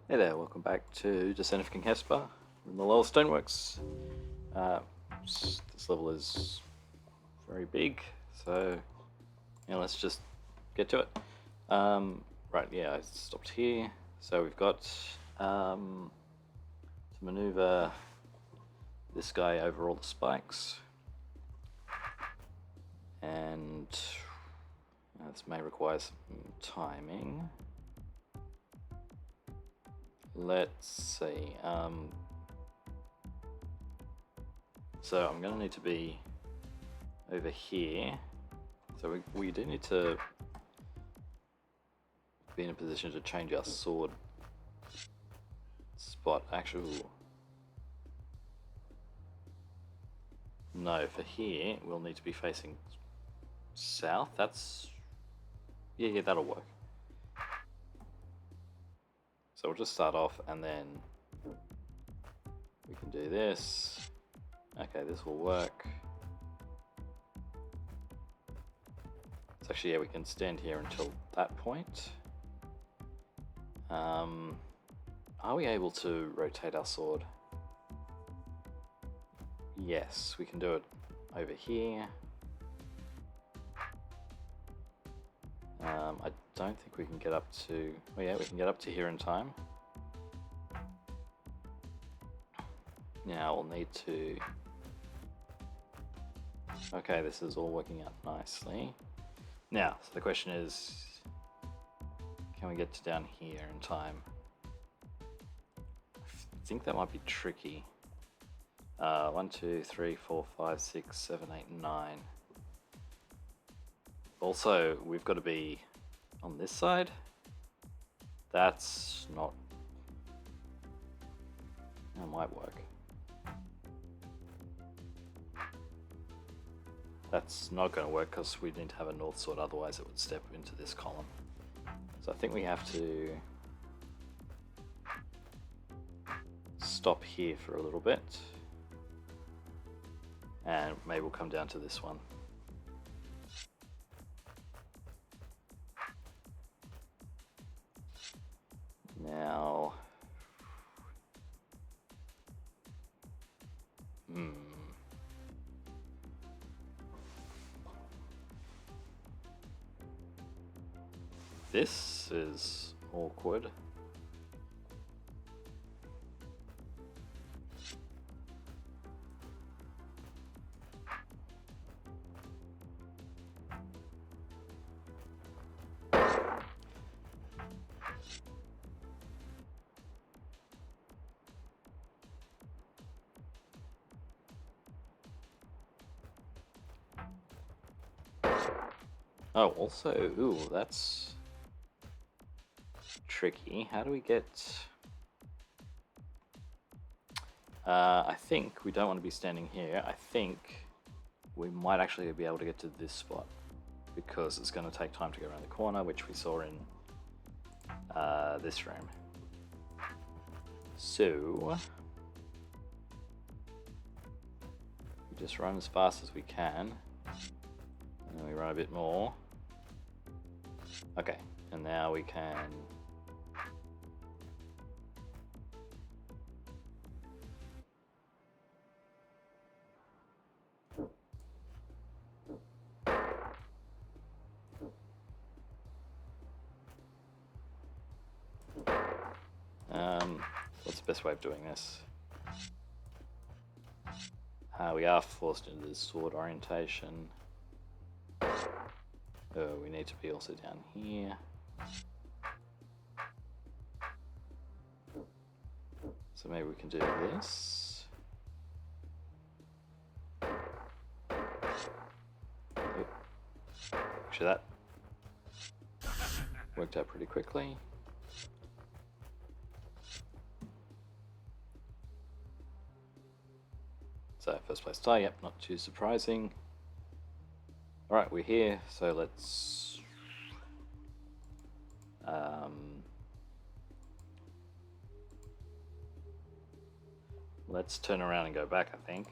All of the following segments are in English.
Hey there, welcome back to Descent of King Hesper in the lower Stoneworks. This level is very big, so let's just get to it. Right, yeah, I stopped here. So we've got to maneuver this guy over all the spikes, and this may require some timing. Let's see. So I'm going to need to be over here. So we do need to be in a position to change our sword spot. Actually, no, for here we'll need to be facing south. Yeah, that'll work. So we'll just start off and then we can do this. Okay, this will work. So actually, yeah, we can stand here until that point. Are we able to rotate our sword? Yes, we can do it over here. I don't think we can get up to... Oh yeah, we can get up to here in time. Now we'll need to... Okay, this is all working out nicely. Now, so the question is, can we get to down here in time? I think that might be tricky. 1, 2, 3, 4, 5, 6, 7, 8, 9. Also, we've got to be on this side. That's not... That might work. That's not going to work because we need to have a north sword, otherwise it would step into this column. So I think we have to stop here for a little bit, and maybe we'll come down to this one. Now, this is awkward. Oh, also, ooh, that's tricky. How do we get... I think we don't want to be standing here. I think we might actually be able to get to this spot because it's going to take time to go around the corner, which we saw in this room. So we just run as fast as we can, and then we run a bit more. Okay, and now we can... what's the best way of doing this? We are forced into this sword orientation. Oh, we need to be also down here. So maybe we can do this. Actually, that worked out pretty quickly. So first place tie, yep, not too surprising. Alright, we're here, so let's turn around and go back, I think.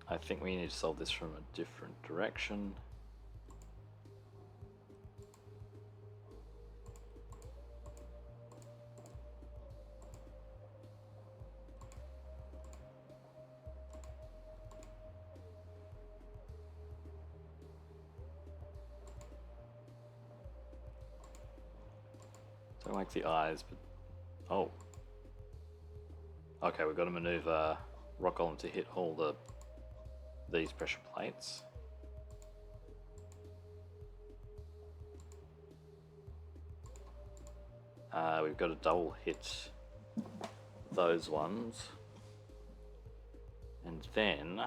I think we need to solve this from a different direction. Don't like the eyes, but oh. Okay, we've got to maneuver rock column to hit all these pressure plates. We've got to double hit those ones, and then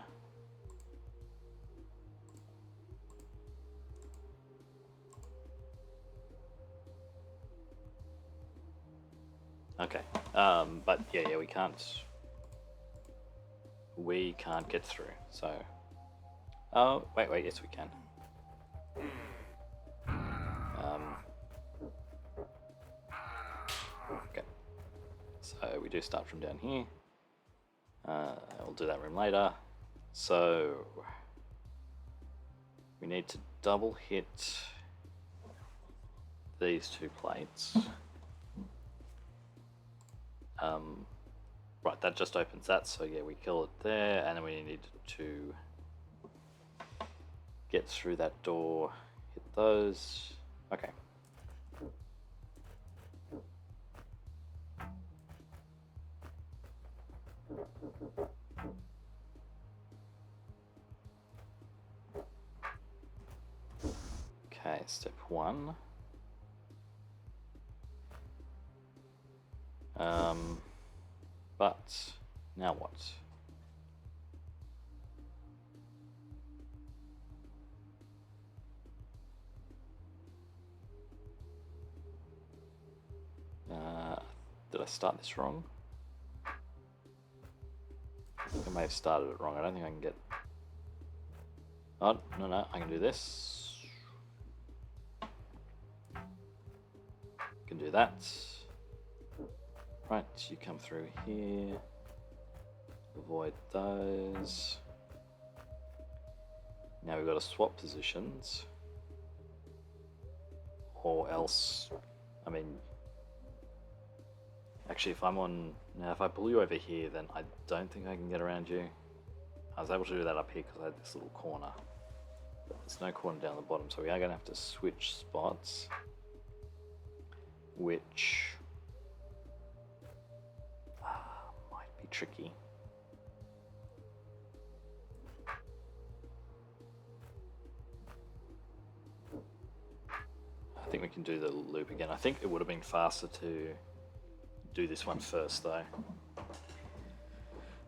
okay, but yeah, we can't get through. So, oh wait, yes we can. Okay, so we do start from down here. We'll do that room later. So we need to double hit these two plates. Right, that just opens that, so yeah, we kill it there, and then we need to get through that door, hit those. Okay. Okay, step one. But now what? Did I start this wrong? I think I may have started it wrong. I don't think I can get... Oh, no, I can do this. Can do that. Right, you come through here. Avoid those. Now we've got to swap positions. Or else, I mean... Actually, if I'm on... Now, if I pull you over here, then I don't think I can get around you. I was able to do that up here because I had this little corner. But there's no corner down the bottom, so we are going to have to switch spots. Which... might be tricky. I think we can do the loop again. I think it would have been faster to do this one first though.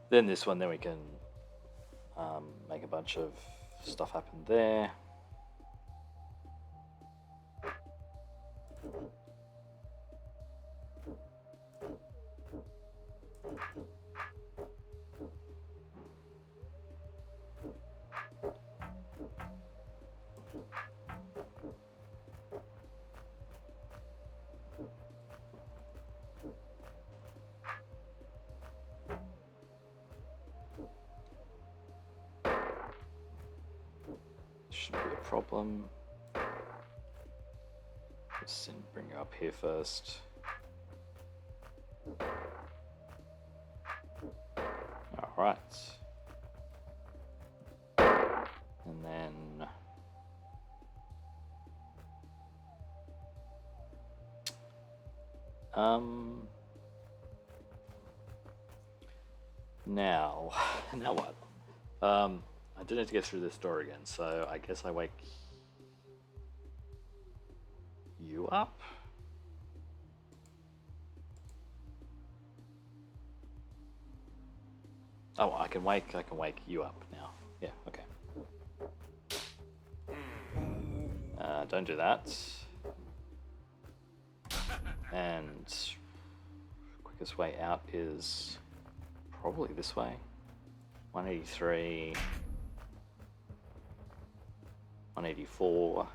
Then this one, then we can make a bunch of stuff happen there. Shouldn't be a problem. Just bring you up here first. All right. And then now what? I do need to get through this door again, so I guess I wake you up? Oh, I can wake you up now. Yeah, okay. Don't do that. And quickest way out is probably this way. 183, 184,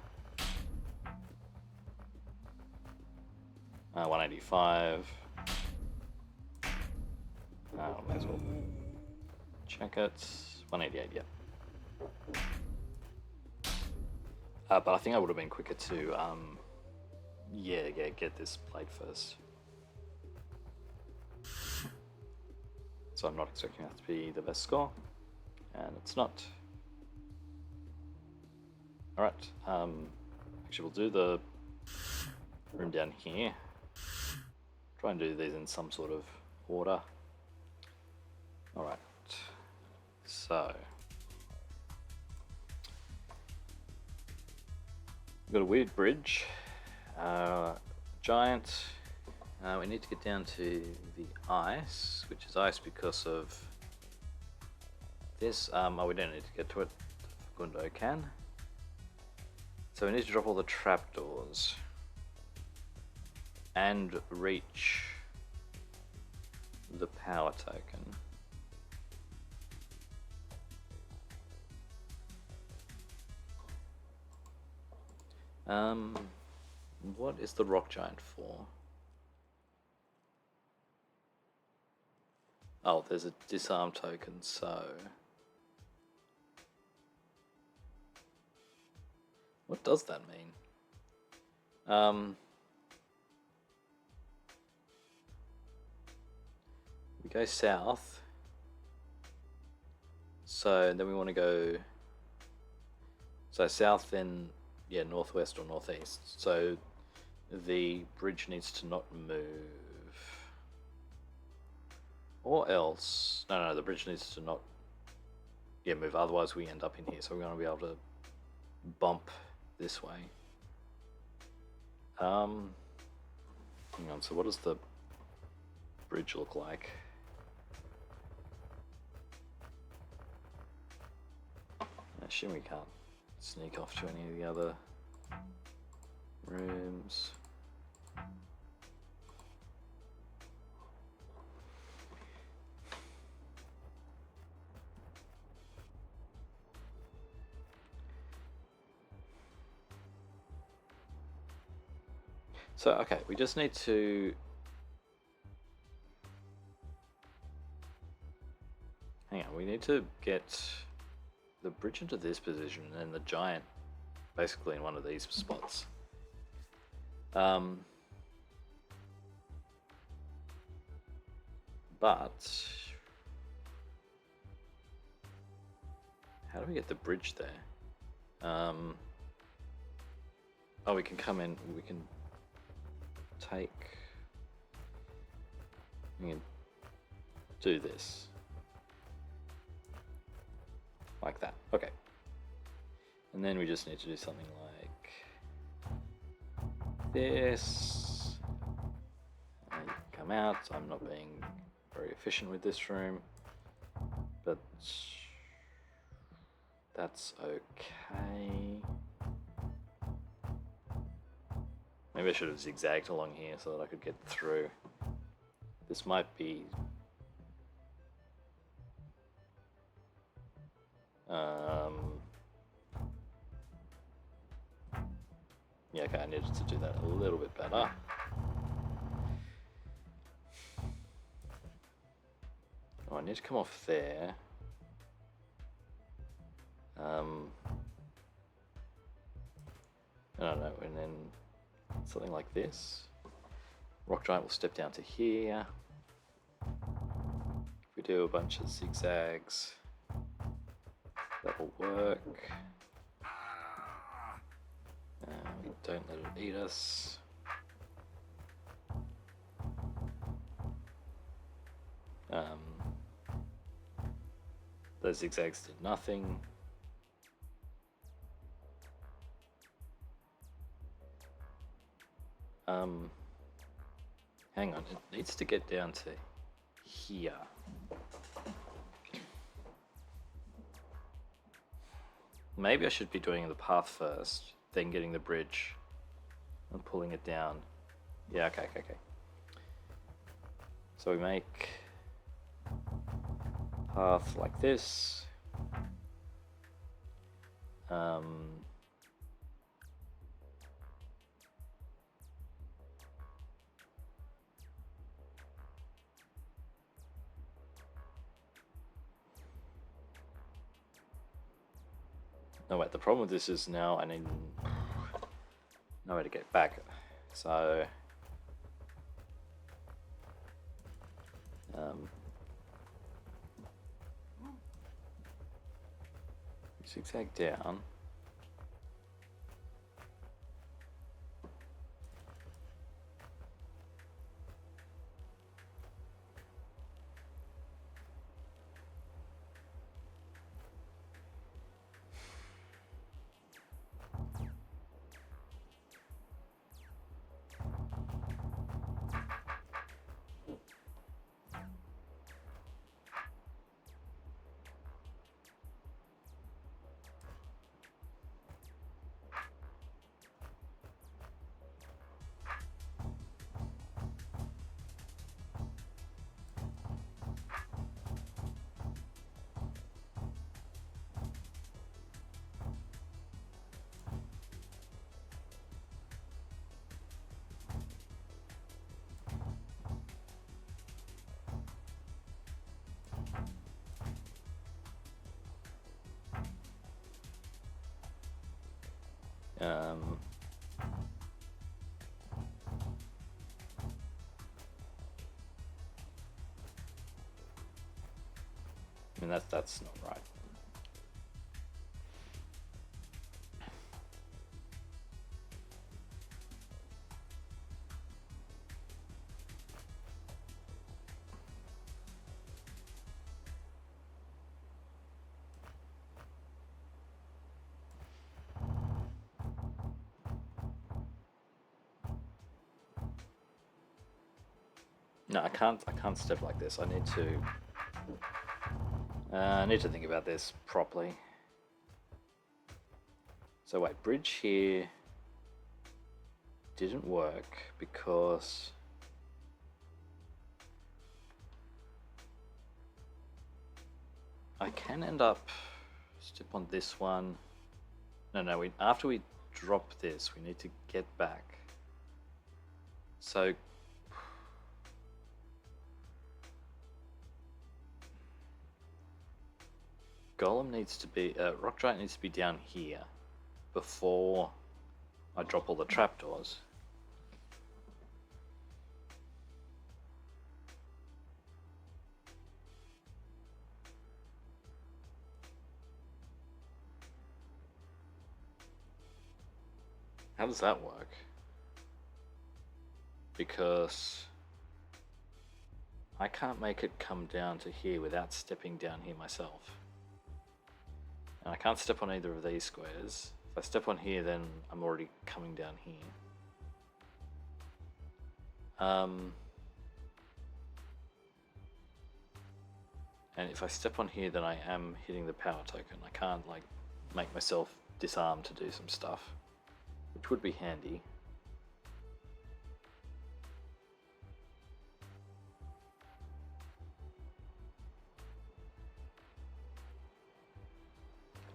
185. Might as well check it. 188, yeah. But I think I would have been quicker to, get this plate first. So I'm not expecting that to be the best score, and it's not. Alright, actually we'll do the room down here. Try and do these in some sort of order. Alright, so we've got a weird bridge, giant. We need to get down to the ice, which is ice because of this. Oh, we don't need to get to it. Gundo can. So we need to drop all the trapdoors and reach the power token. What is the rock giant for? Oh, there's a disarm token, so what does that mean? We go south, so then we want to go south, then yeah, northwest or northeast. So the bridge needs to not move, or else no, the bridge needs to not move. Otherwise, we end up in here. So we're going to be able to bump this way. Hang on. So what does the bridge look like? I assume we can't sneak off to any of the other rooms. So, okay, we just need to hang on, we need to get the bridge into this position and the giant basically in one of these spots. But how do we get the bridge there? Oh, we can come in, we can do this like that. Okay, and then we just need to do something like this and come out. I'm not being very efficient with this room, but that's okay. Maybe I should have zigzagged along here so that I could get through. This might be yeah, okay, I needed to do that a little bit better. Oh, I need to come off there. I don't know, and then something like this. Rock giant will step down to here. If we do a bunch of zigzags, that will work. We don't let it eat us. Those zigzags did nothing. Hang on, it needs to get down to here. Maybe I should be doing the path first, then getting the bridge and pulling it down. Yeah, okay. So we make path like this. No, wait, the problem with this is now I need no way to get back. So zigzag down. Um, I mean, that's not right. No, I can't step like this. I need to think about this properly. So wait, bridge here didn't work because I can end up step on this one. No, after we drop this, we need to get back. So Golem needs to be, Rock Giant needs to be down here before I drop all the trapdoors. How does that work? Because I can't make it come down to here without stepping down here myself. And I can't step on either of these squares. If I step on here, then I'm already coming down here. And if I step on here, then I am hitting the power token. I can't like make myself disarm to do some stuff, which would be handy.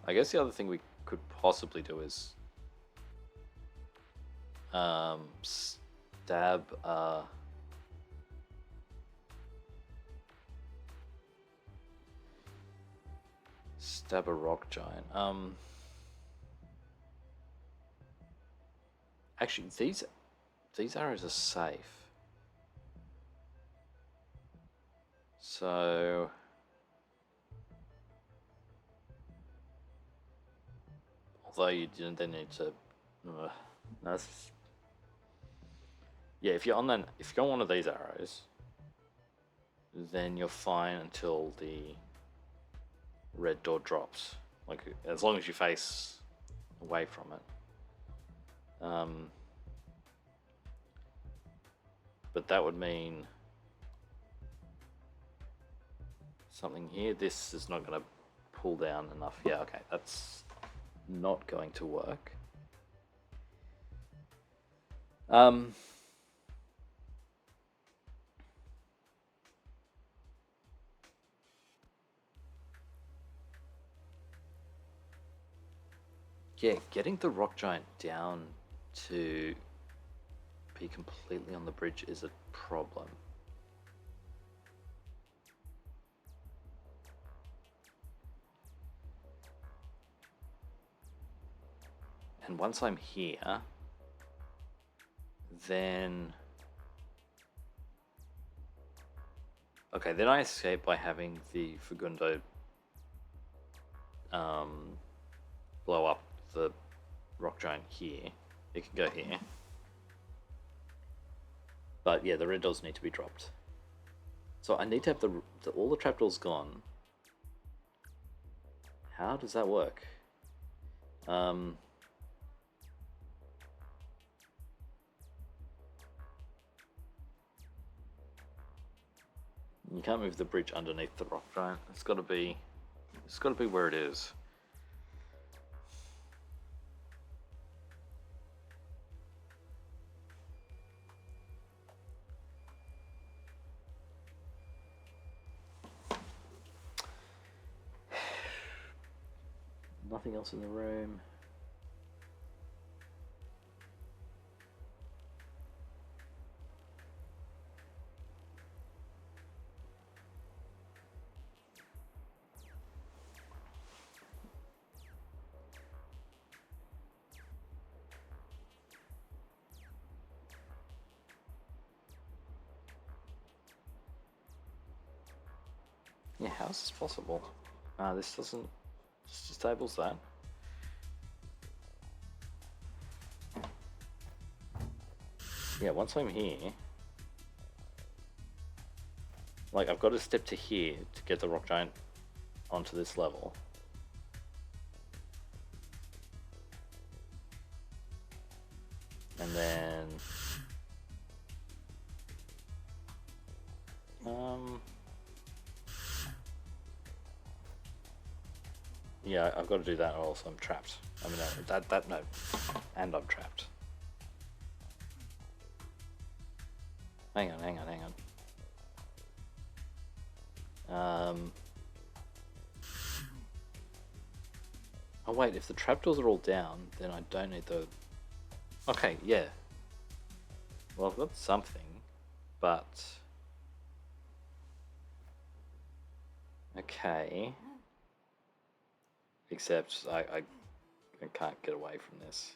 I guess the other thing we could possibly do is stab a rock giant. Actually, these arrows are safe. So although you didn't then need to yeah, if you're on one of these arrows, then you're fine until the red door drops. Like, as long as you face away from it. But that would mean something here. This is not going to pull down enough. Yeah, okay, that's not going to work. Yeah, getting the rock giant down to be completely on the bridge is a problem. And once I'm here, then okay, then I escape by having the Fagundo blow up the rock giant here. It can go here. But yeah, the red doors need to be dropped. So I need to have all the trapdoors gone. How does that work? You can't move the bridge underneath the rock giant. It's got to be where it is. Nothing else in the room. Yeah, how is this possible? This doesn't... This disables that. Yeah, once I'm here... Like, I've got to step to here to get the rock giant onto this level. And then... Yeah, I've got to do that or else I'm trapped. I mean, no. And I'm trapped. Hang on. Oh wait, if the trapdoors are all down, then I don't need the... Okay, yeah. Well, I've got something, but... Okay. Except I can't get away from this.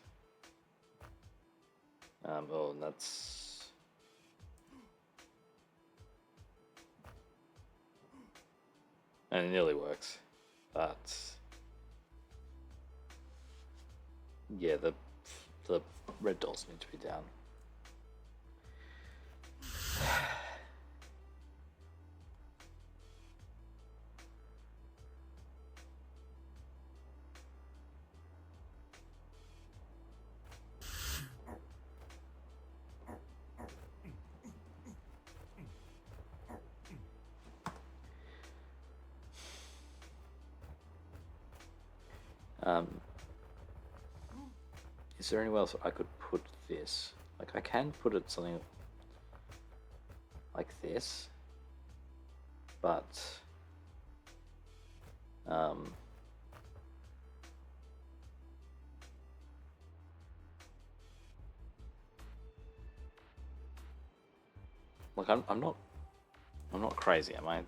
Oh, and that's... And it nearly works, but... Yeah, the red doors need to be down. Is there anywhere else I could put this? Like, I can put it something like this, but like I'm not crazy, am I?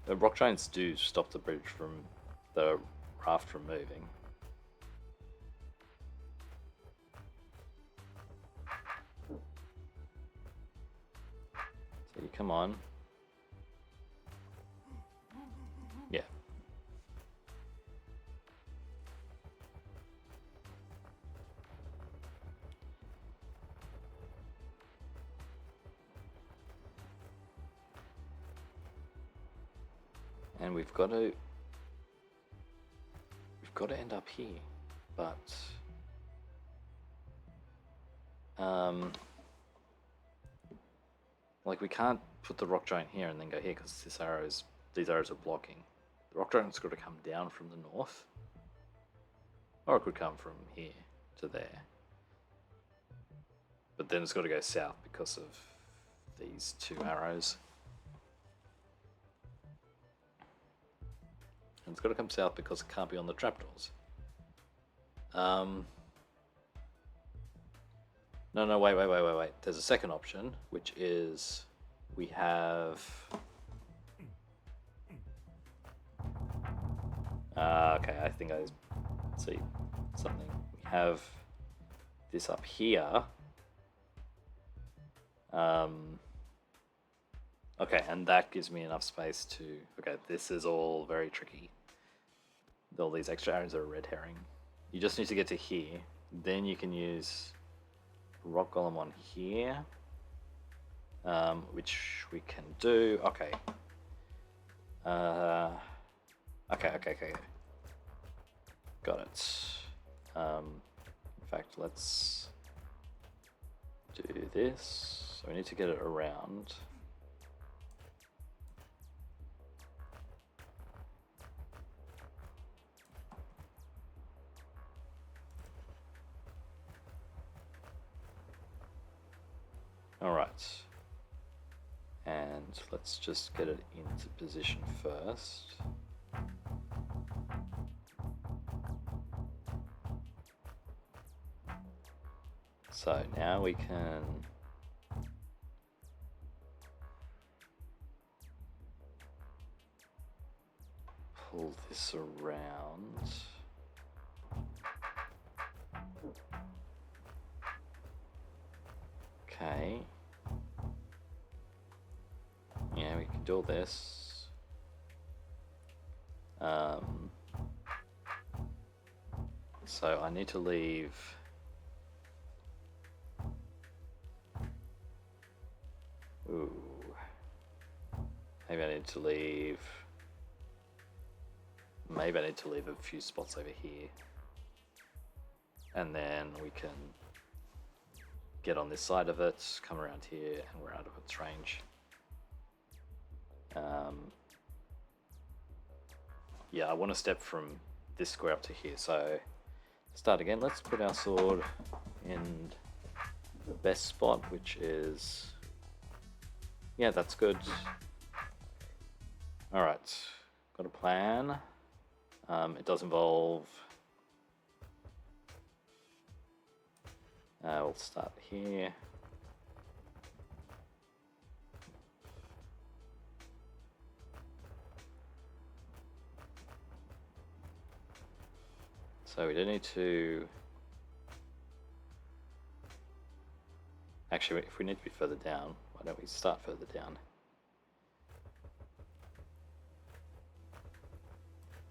The rock giants do stop the bridge from the raft from moving. So you come on. Yeah. And we've got to end up here, but like we can't put the rock giant here and then go here because these arrows are blocking. The rock giant's got to come down from the north, or it could come from here to there. But then it's got to go south because of these two arrows. And it's got to come south because it can't be on the trapdoors. No, wait. There's a second option, which is we have... okay, I think I see something. We have this up here. Okay, and that gives me enough space to... Okay, this is all very tricky. All these extra arrows are a red herring. You just need to get to here. Then you can use rock golem on here, which we can do. Okay. Okay. Got it. In fact, let's do this. So we need to get it around. Alright, and let's just get it into position first. So now we can pull this around. do all this. So I need to leave. Ooh. Maybe I need to leave. Maybe I need to leave a few spots over here. And then we can get on this side of it, come around here, and we're out of its range. Yeah, I want to step from this square up to here, so start again. Let's put our sword in the best spot, which is... Yeah, that's good. Alright, got a plan. It does involve... we'll start here. So we do need to... Actually, if we need to be further down, why don't we start further down?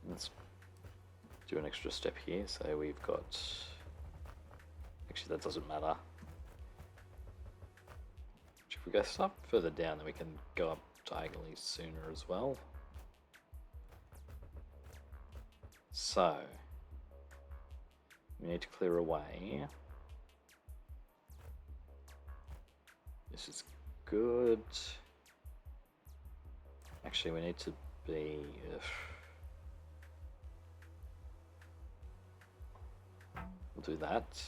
Let's do an extra step here. So we've got... Actually, that doesn't matter. If we go up further down, then we can go up diagonally sooner as well. So... we need to clear away. This is good. Actually, we need to be... we'll do that.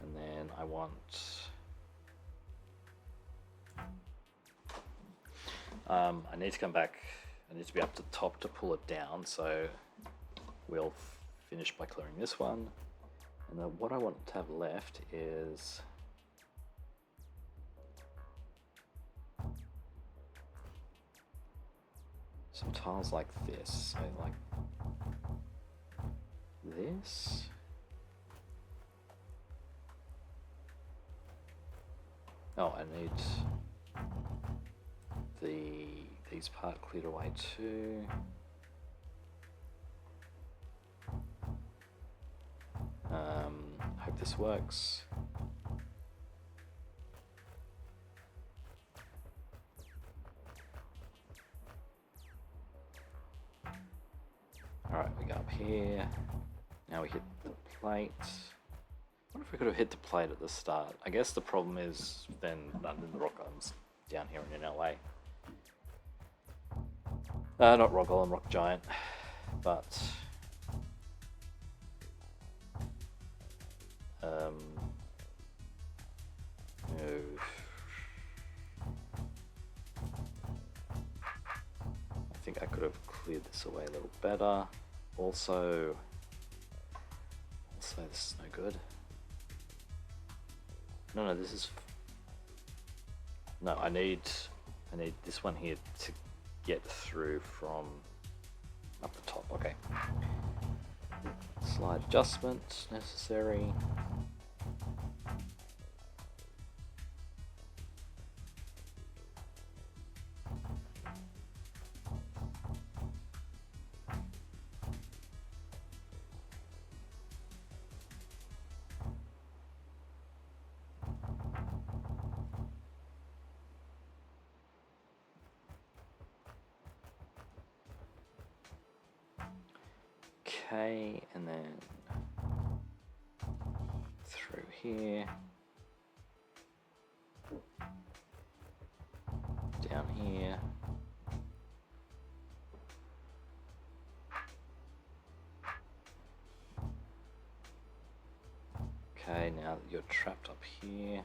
And then I want... I need to come back. I need to be up to top to pull it down, so we'll finish by clearing this one. And then what I want to have left is... some tiles like this, so like this. Oh, I need these part cleared away too. Hope this works. Alright, we go up here. Now we hit the plate. I wonder if we could have hit the plate at the start. I guess the problem is then none of the rock golems down here and in our way. Not rock golem, rock giant, but no. I think I could have cleared this away a little better. Also this is no good. No, this is... No, I need this one here to get through from up the top. Okay. Slide adjustment necessary. Okay, and then through here, down here, okay, now that you're trapped up here,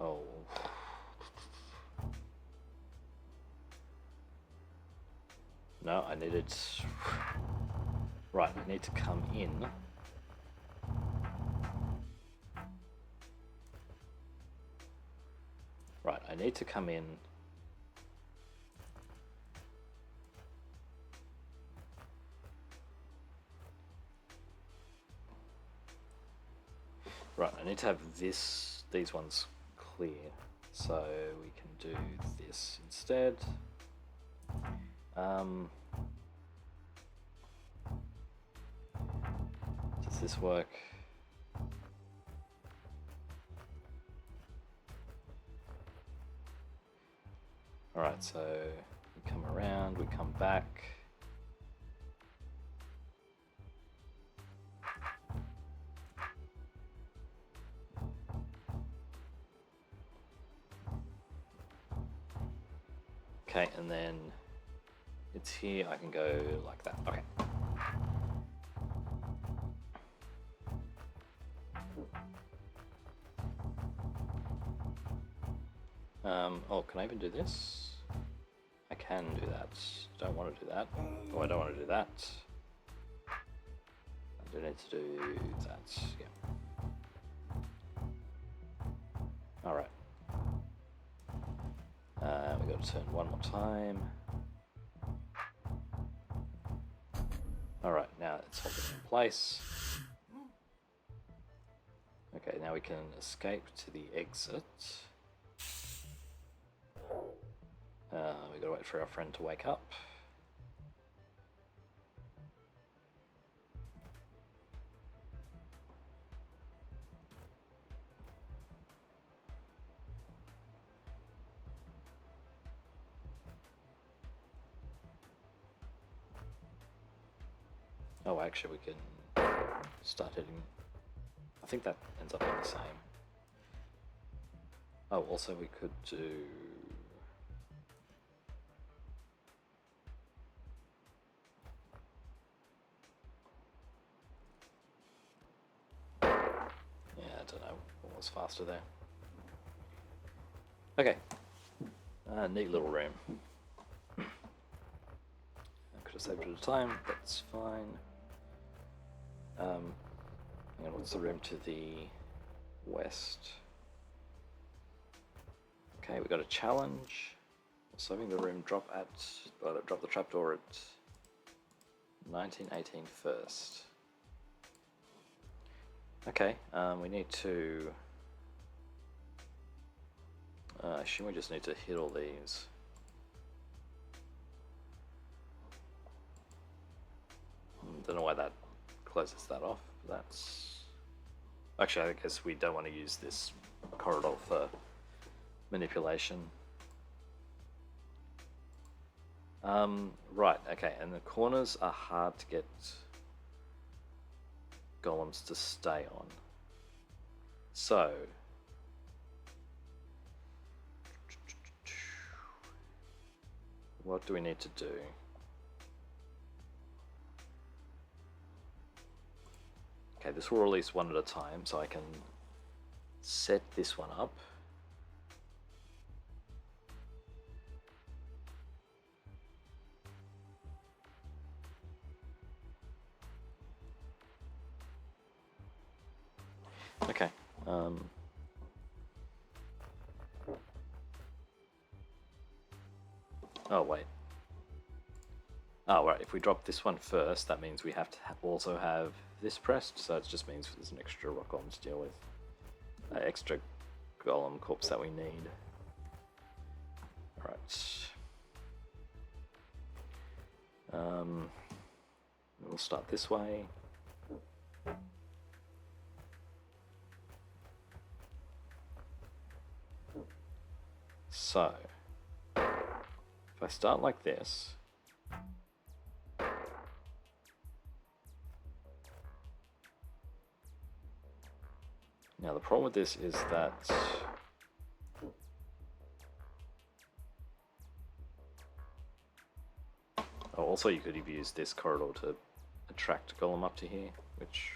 oh, no, I needed... Right, I need to come in. Right, I need to come in. Right, I need to have these ones clear. so we can do this instead. Does this work? Alright, so we come around, we come back. Okay, and then it's here, I can go like that. Okay. Oh, can I even do this? I can do that. Don't want to do that. Oh, I don't want to do that. I do need to do that. Yeah. Alright. We've got to turn one more time. Alright, now it's holding in place. Okay, now we can escape to the exit. We've got to wait for our friend to wake up. Oh, actually, we can start hitting. I think that ends up being the same. Oh, also we could do. Yeah, I don't know what was faster there. Okay. Neat little room. I could have saved it at a time, that's fine. And what's the room to the west? Okay, we got a challenge. Solving the room drop the trapdoor at 1918 first. Okay, we need to. I assume we just need to hit all these. Don't know why that closes that off. That's actually, I guess we don't want to use this corridor for manipulation. Right, okay, and the corners are hard to get golems to stay on. So what do we need to do? Okay, this will release one at a time, so I can set this one up. Okay. Oh, wait. Oh, right, if we drop this one first, that means we have to also have this pressed, so it just means there's an extra rock golem to deal with. Extra golem corpse that we need. Alright. We'll start this way. So, if I start like this, now the problem with this is that also you could have used this corridor to attract a golem up to here, which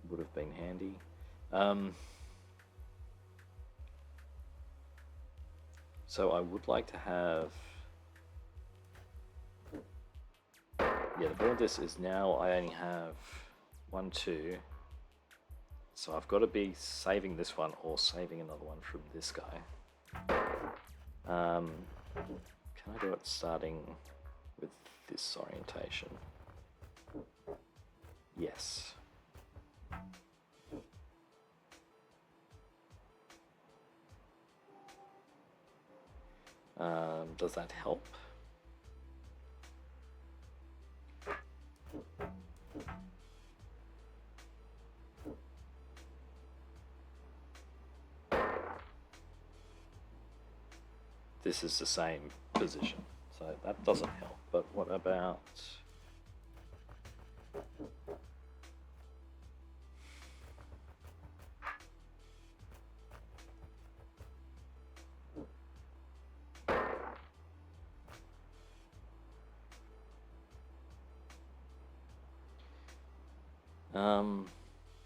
would have been handy. So I would like to have. Yeah, the problem with this is now I only have 1, 2. So I've got to be saving this one or saving another one from this guy. Can I do it starting with this orientation? Yes. Does that help? This is the same position, so that doesn't help. But what about...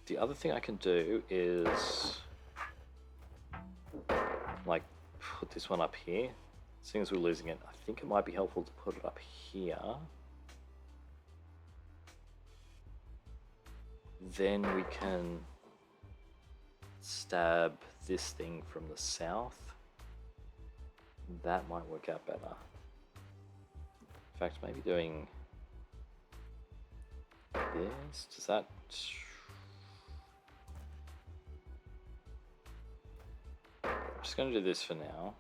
the other thing I can do is like put this one up here. Seeing as we're losing it, I think it might be helpful to put it up here. Then we can stab this thing from the south. That might work out better. In fact, maybe doing this, does that... I'm just going to do this for now.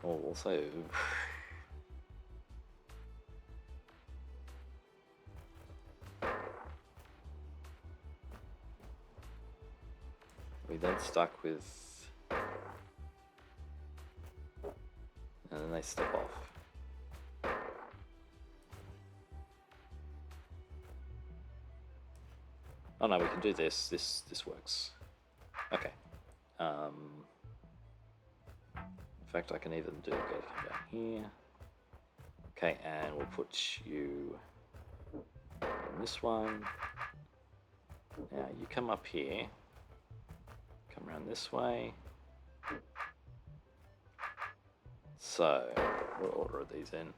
Also... we then stuck with... and then they step off. Oh no, we can do this. This works. Okay. In fact, I can even do go down here. Okay, and we'll put you on this one. Now you come up here. Come around this way. So, what order are these in?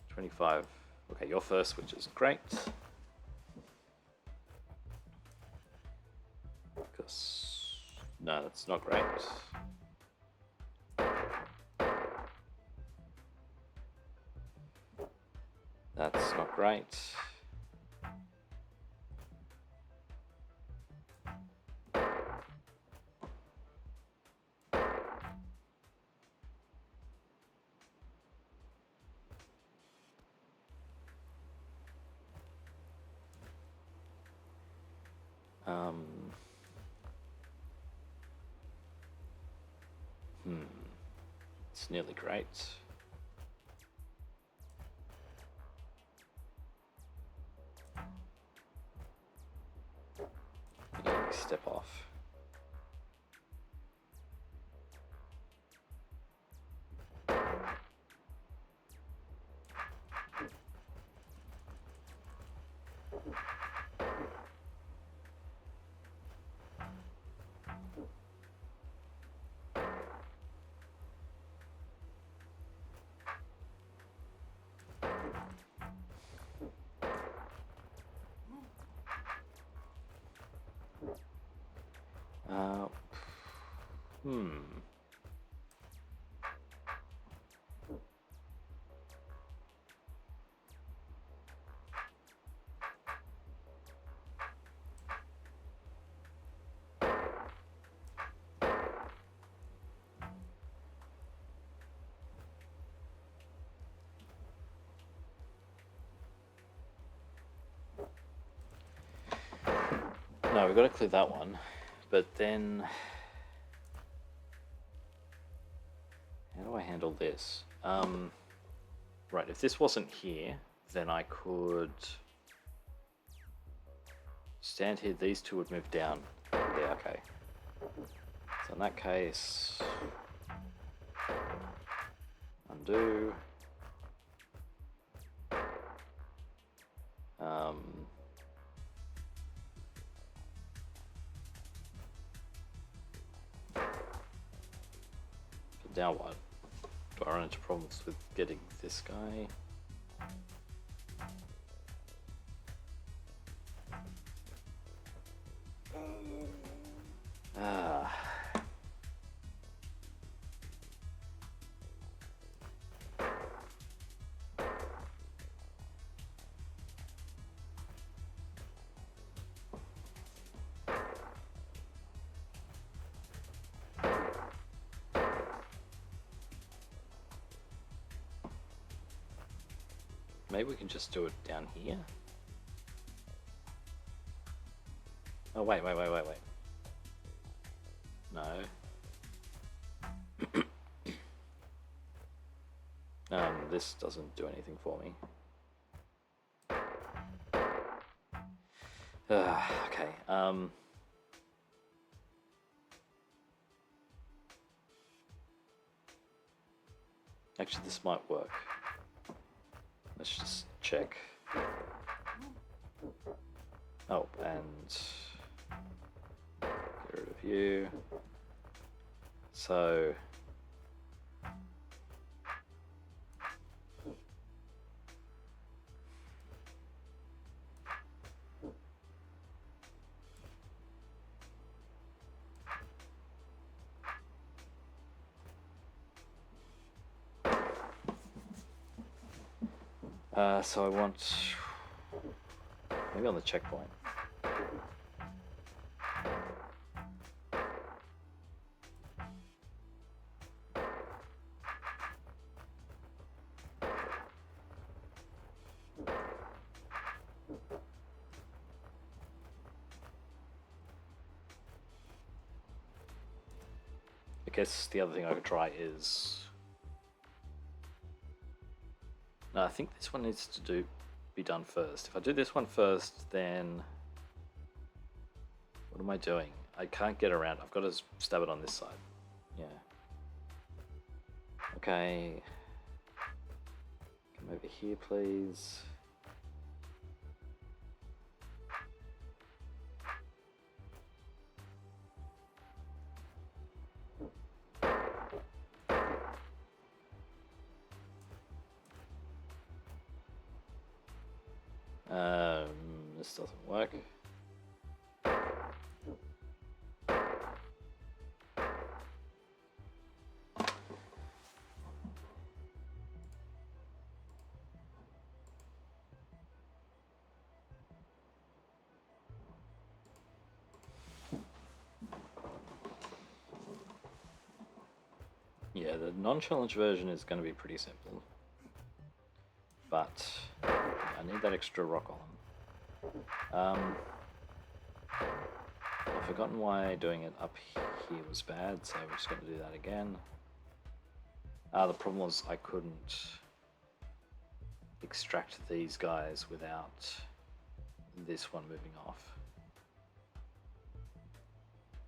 25. Okay, you're first, which is great. Because, no, that's not great. That's not great. It's nearly great. Again, we step off. No, we've got to clear that one, but then how do I handle this? Right, if this wasn't here, then I could stand here. These two would move down. Yeah, okay. So in that case, undo. Now what? Do I run into problems with getting this guy? maybe we can just do it down here. Oh, wait. No. This doesn't do anything for me. Okay. Actually, this might work. Let's just check. Oh, and get rid of you. So so I want maybe on the checkpoint. I guess the other thing I could try is... No, I think this one needs to be done first. If I do this one first, then... What am I doing? I can't get around. I've got to stab it on this side. Yeah. Okay. Come over here, please. This doesn't work. Yeah, the non-challenge version is going to be pretty simple. But I need that extra rock on. I've forgotten why doing it up here was bad, so we're just going to do that again. The problem was I couldn't extract these guys without this one moving off.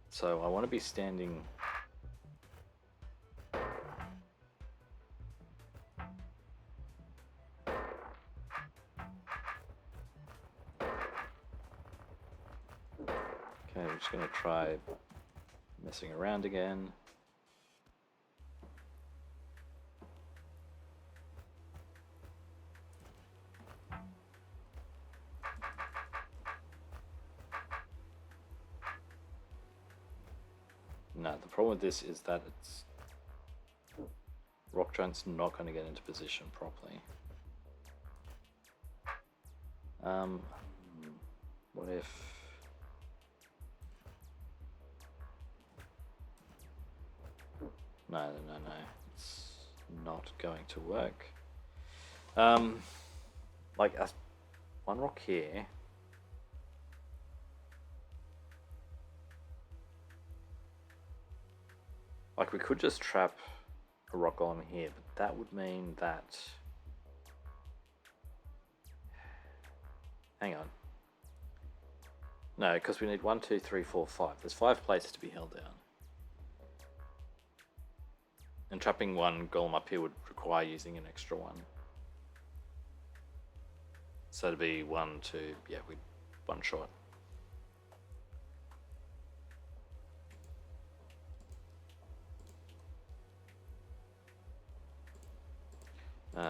So I want to be standing... Okay, we're just going to try messing around again. No, the problem with this is that it's rock giant's not going to get into position properly. What if... No, it's not going to work. Like one rock here. Like we could just trap a rock golem here, but that would mean that... Hang on. No, because we need 1, 2, 3, 4, 5. There's 5 places to be held down. And trapping one golem up here would require using an extra one. So it'd be 1, 2, yeah, we'd one short.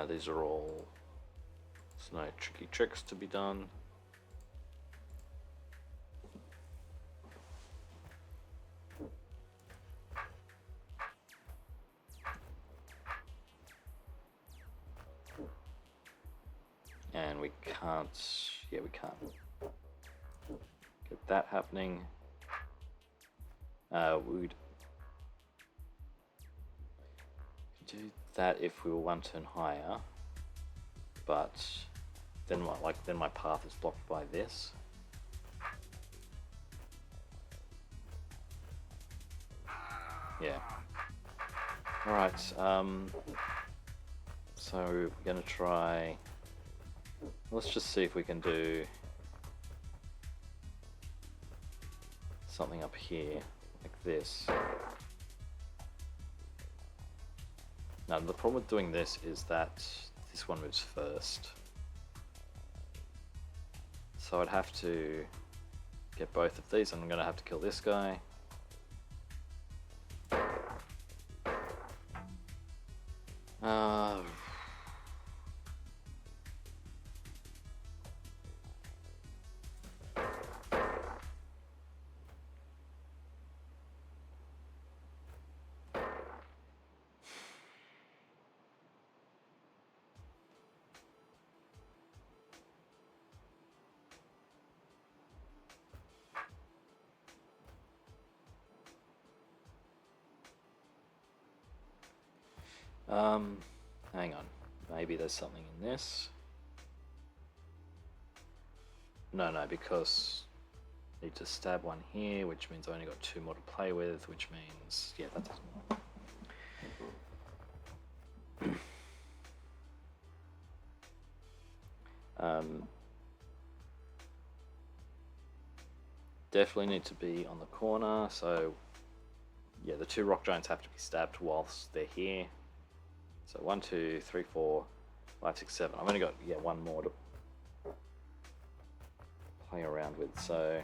These are all... There's no tricky tricks to be done. And we can't, yeah, we can't get that happening. We'd do that if we were 1 turn higher, but then my path is blocked by this. Yeah. All right. So we're gonna try. Let's just see if we can do something up here like this. Now the problem with doing this is that this one moves first. So I'd have to get both of these, and I'm gonna have to kill this guy. Hang on. Maybe there's something in this. No, because I need to stab one here, which means I only got 2 more to play with, which means, yeah, that doesn't work. Definitely need to be on the corner, so yeah, the 2 rock giants have to be stabbed whilst they're here. So 1, 2, 3, 4, 5, 6, 7. I've only got, yeah, 1 more to play around with, so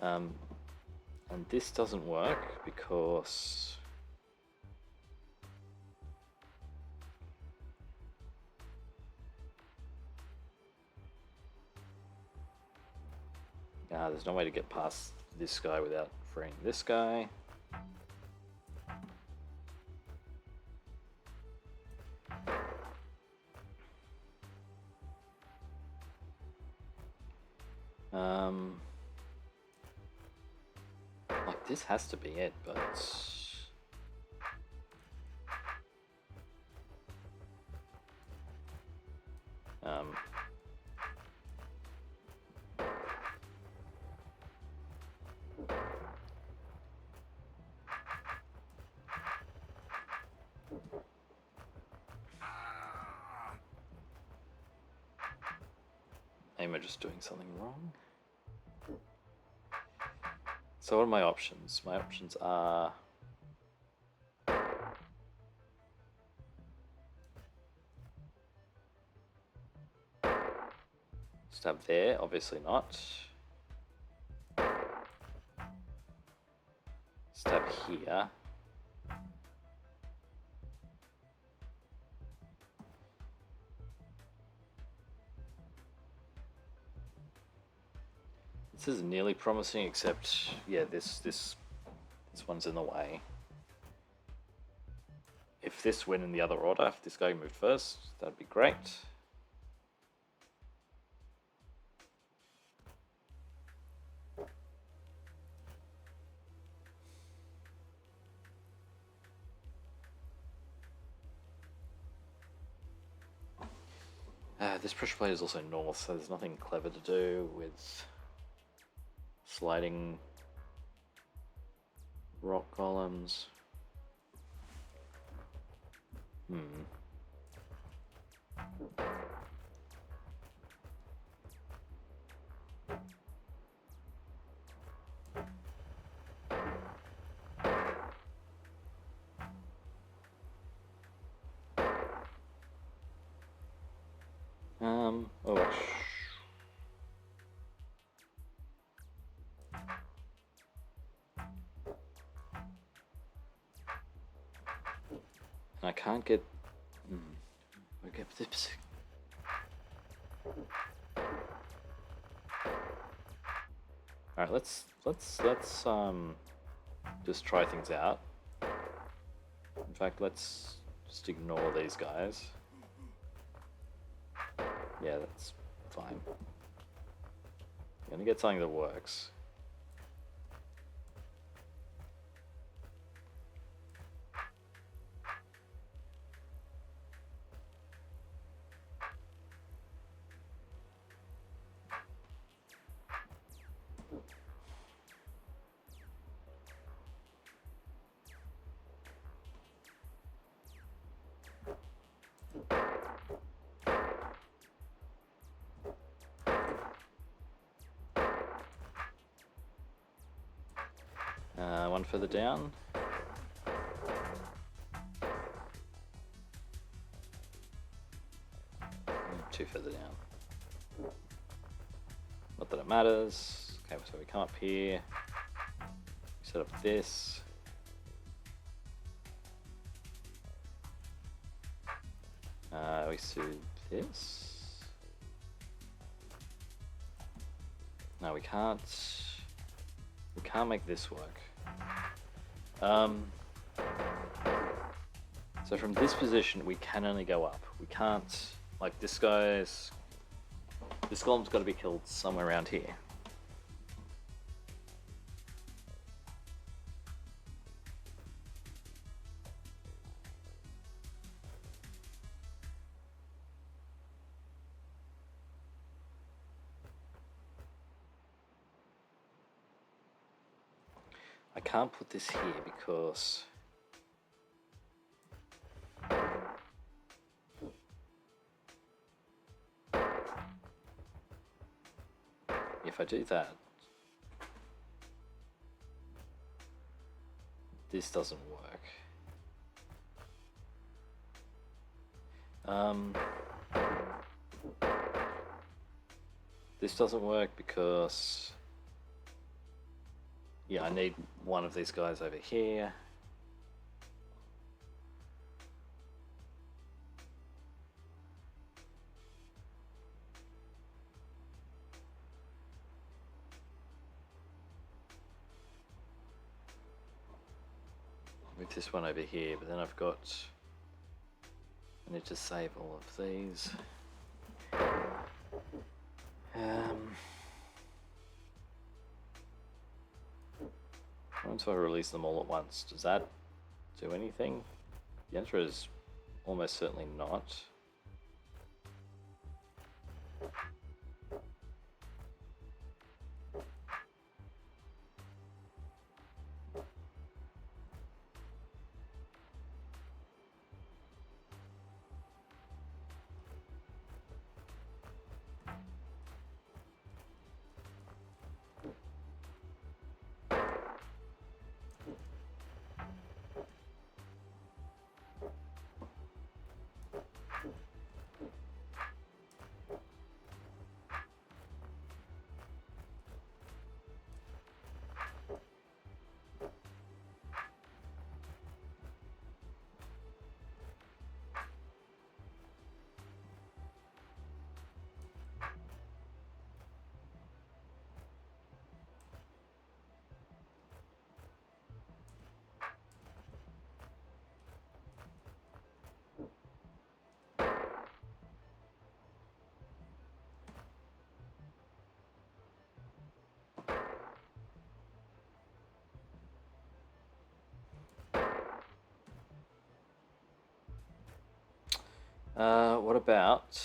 and this doesn't work because there's no way to get past this guy without freeing this guy. Like this has to be it, but am I just doing something wrong? So what are my options? My options are stab there, obviously not. Stab here. This is nearly promising, except yeah, this one's in the way. If this went in the other order, if this guy moved first, that'd be great. This pressure plate is also north, so there's nothing clever to do with sliding rock columns. Oh, I can't get. Okay, this. All right, let's just try things out. In fact, let's just ignore these guys. Yeah, that's fine. I'm gonna get something that works. One further down. Two further down. Not that it matters. Okay, so we come up here. Set up this. We do this. No, we can't. We can't make this work. So from this position, we can only go up. We can't, like this guy's, this golem's got to be killed somewhere around here. I can't put this here because if I do that, this doesn't work. This doesn't work because, yeah, I need one of these guys over here. With this one over here, but then I've got, I need to save all of these. Once I release them all at once, does that do anything? The answer is almost certainly not. What about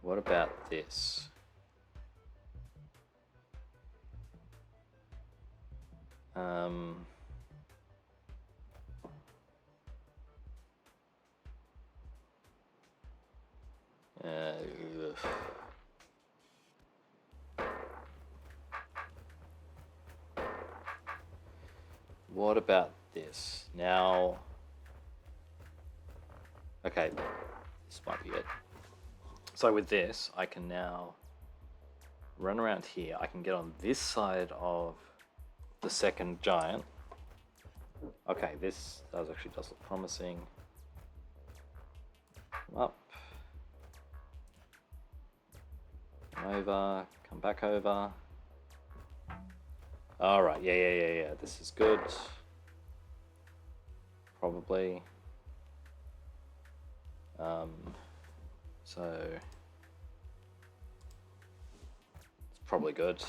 what about this? What about this? Now, okay, this might be it. So with this, I can now run around here. I can get on this side of the second giant. Okay, this does look promising. Come up. Come over, come back over. All right, yeah. This is good. Probably. So it's probably good.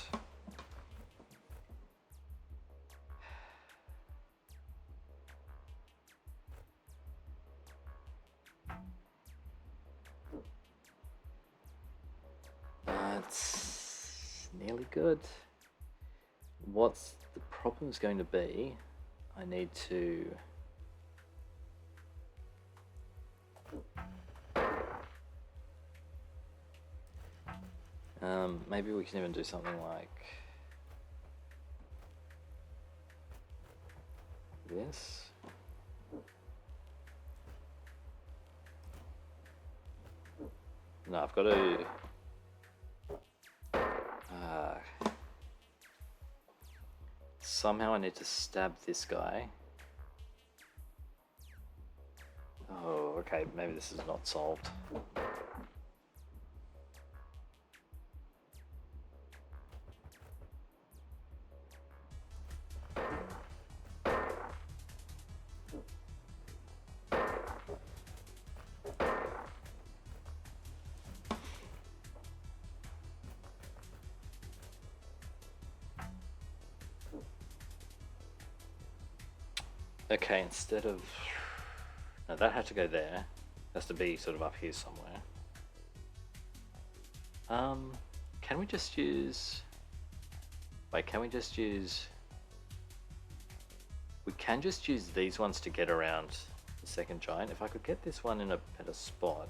It's nearly good. What's the problem is going to be, I need to maybe we can even do something like this. No, I've got to somehow I need to stab this guy. Oh, okay, maybe this is not solved. Okay, instead of... No, that had to go there. It has to be sort of up here somewhere. Can we just use... Wait, can we just use... We can just use these ones to get around the second giant. If I could get this one in a better spot...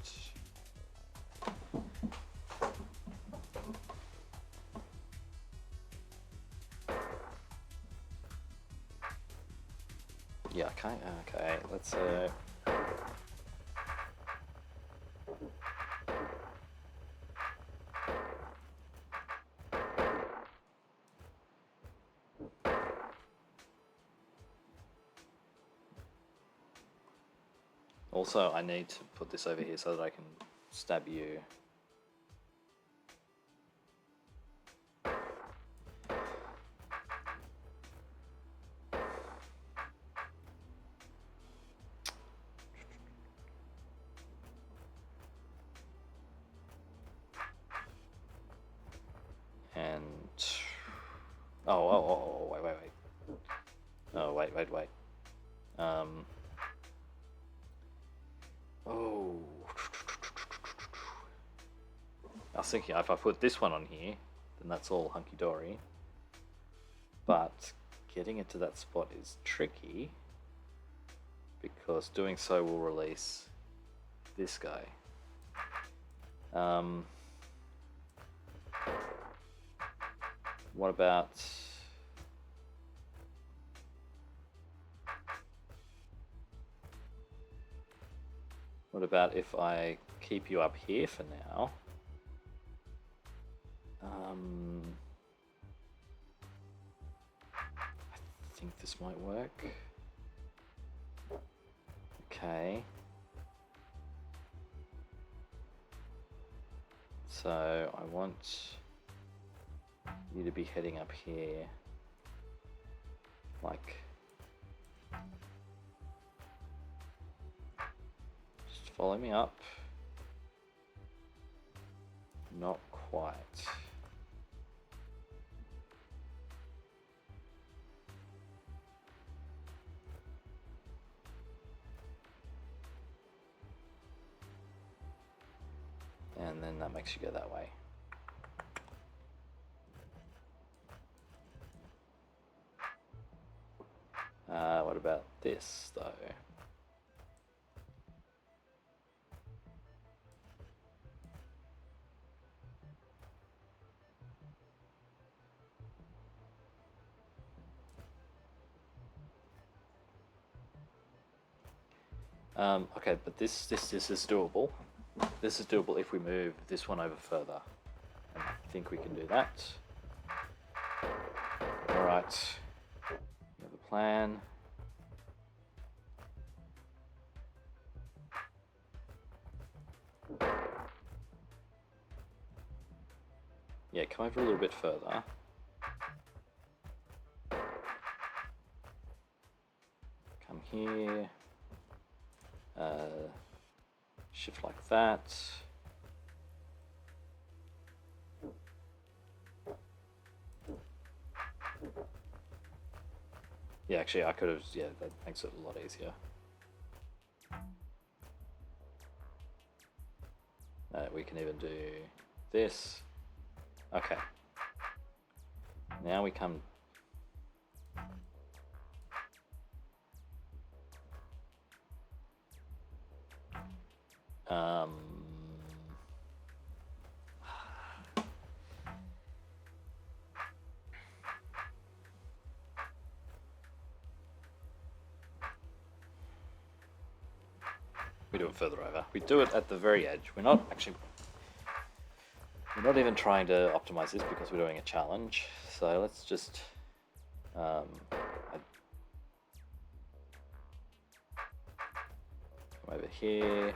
Yeah, okay, let's also, I need to put this over here so that I can stab you. And... Oh, wait. Oh, wait. Oh... I was thinking if I put this one on here, then that's all hunky-dory. But getting it to that spot is tricky, because doing so will release this guy. What about... What about if I keep you up here for now? I think this might work. Okay. So I want you to be heading up here, like, just follow me up. Not quite. And then that makes you go that way. What about this, though? Okay, but this is doable. This is doable if we move this one over further. And I think we can do that. All right. We have a plan. Yeah, come over a little bit further. here. Shift like that. Yeah, actually I could have, yeah, that makes it a lot easier. We can even do this. Okay. Now we come. We do it further over. We do it at the very edge. We're not even trying to optimize this because we're doing a challenge. So let's just come over here,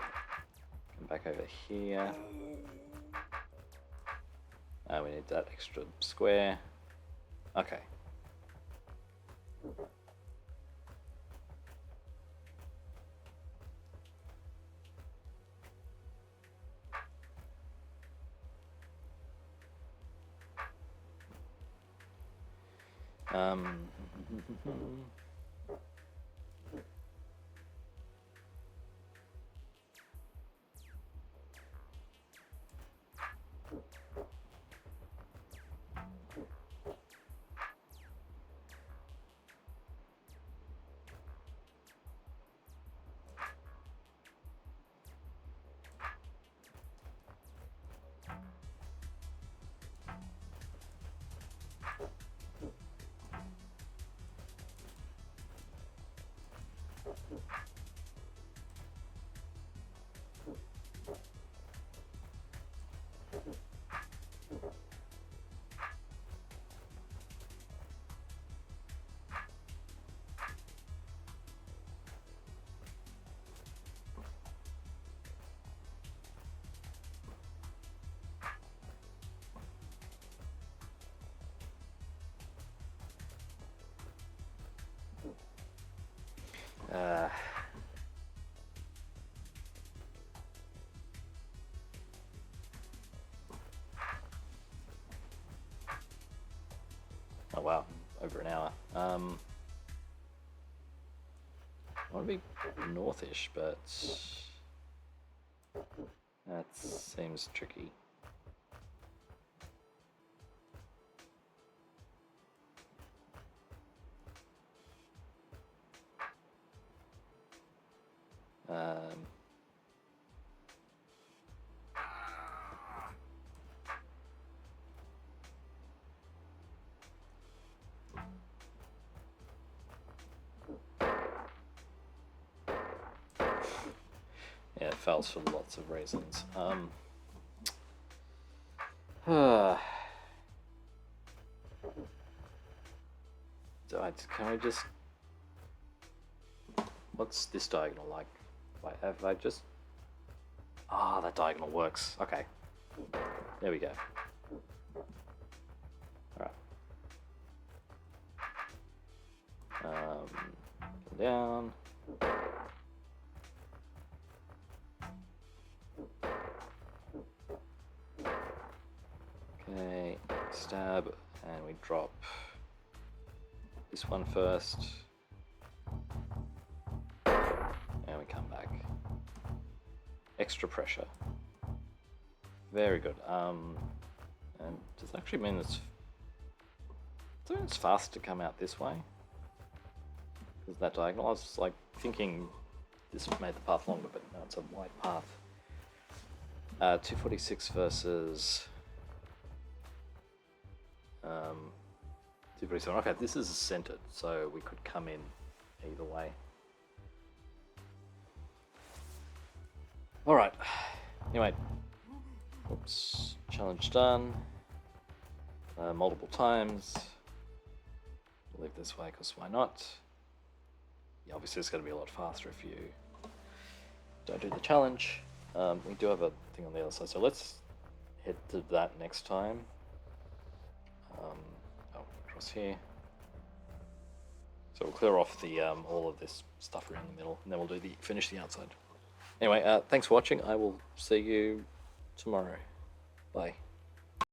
come back over here. We need that extra square. Okay. Oh wow, over an hour. I want to be northish, but that seems tricky. Yeah, it fails for lots of reasons. Can I just... What's this diagonal like? Have I just... Ah, that diagonal works. Okay. There we go. Alright. Come down. Okay, stab, and we drop this one first. And we come back. Extra pressure. Very good. And does that actually mean it's faster to come out this way? Because that diagonal, I was like thinking this made the path longer, but no, it's a wide path. 246 versus 247. Okay, this is centered, so we could come in either way. All right. Anyway, oops. Challenge done. Multiple times. We'll leave this way because why not? Yeah, obviously it's going to be a lot faster if you don't do the challenge. We do have a thing on the other side, so let's head to that next time. Across here. So we'll clear off the all of this stuff around the middle, and then we'll do finish the outside. Anyway, thanks for watching. I will see you tomorrow. Bye.